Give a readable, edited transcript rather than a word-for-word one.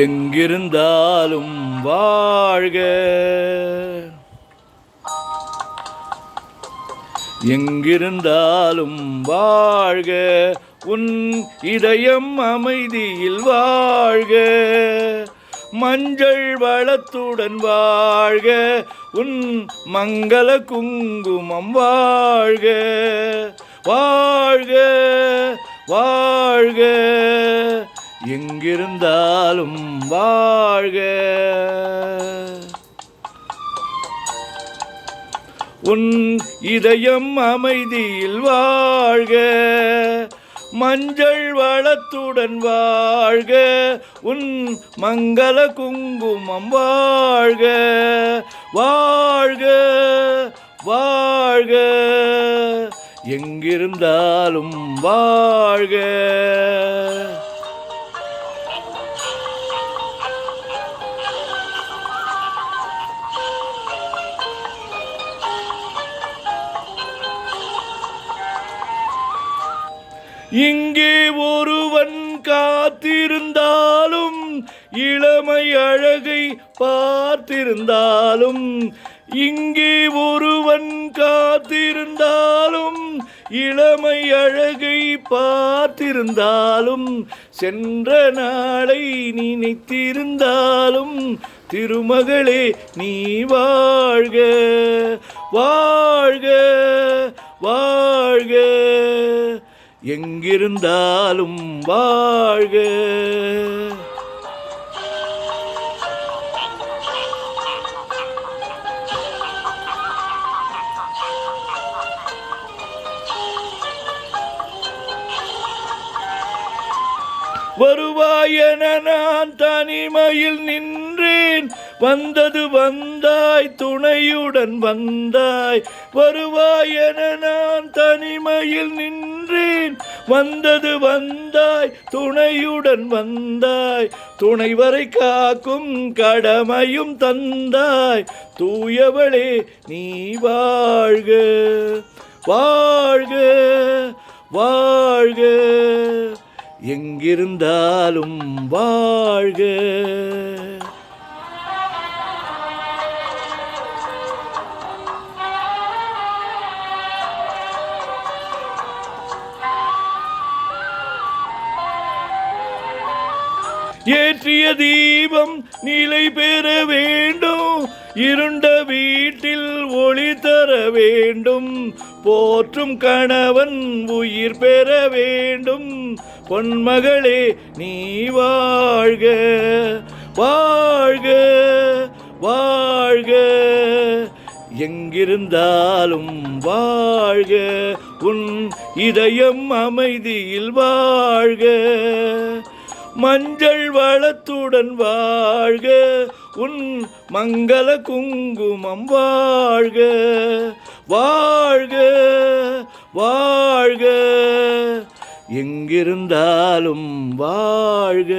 எங்கிருந்தாலும் வாழ்க, எங்கிருந்தாலும் வாழ்க, உன் இதயம் அமைதியில் வாழ்க, மஞ்சள் வளத்துடன் வாழ்க, உன் மங்கள குங்குமம் வாழ்க, வாழ்க வாழ்க, எங்கிருந்தாலும் வாழ்க, உன் இதயம் அமைதியில் வாழ்க, மஞ்சள் வளத்துடன் வாழ்க, உன் மங்கள குங்குமம் வாழ்க, வாழ்க வாழ்க, எங்கிருந்தாலும் வாழ்க. இங்கே ஒருவன் காத்திருந்தாலும், இளமை அழகை பார்த்திருந்தாலும், இங்கே ஒருவன் காத்திருந்தாலும், இளமை அழகை பார்த்திருந்தாலும், சென்ற நாளை நினைத்திருந்தாலும், திருமகளே நீ வாழ்க, வாழ்க வாழ்க, எங்கிருந்தாலும் வாழ்க. வருவாயென நான் தனிமையில் நின்றேன், வந்தது வந்தாய் துணையுடன் வந்தாய். வருவாயென நான் தனிமையில் நின்றேன், வந்தது வந்தாய் துணையுடன் வந்தாய். துணைவரை காக்கும் கடமையும் தந்தாய், தூயவளே நீ வாழ்க, வாழ்க வாழ்க, எங்கிருந்தாலும் வாழ்க. ஏற்றிய தீபம் நிலை பெற வேண்டும், இருண்ட வீட்டில் ஒளி தர வேண்டும், போற்றும் கணவன் உயிர் பெற வேண்டும். பொன்மகளே நீ வாழ்க, வாழ்க வாழ்க, எங்கிருந்தாலும் வாழ்க, உன் இதயம் அமைதியில் வாழ்க, மஞ்சள் வளத்துடன் வாழ்க, உன் மங்கள குங்குமம் வாழ்க, வாழ்க வாழ்க, எங்கிருந்தாலும் வாழ்க.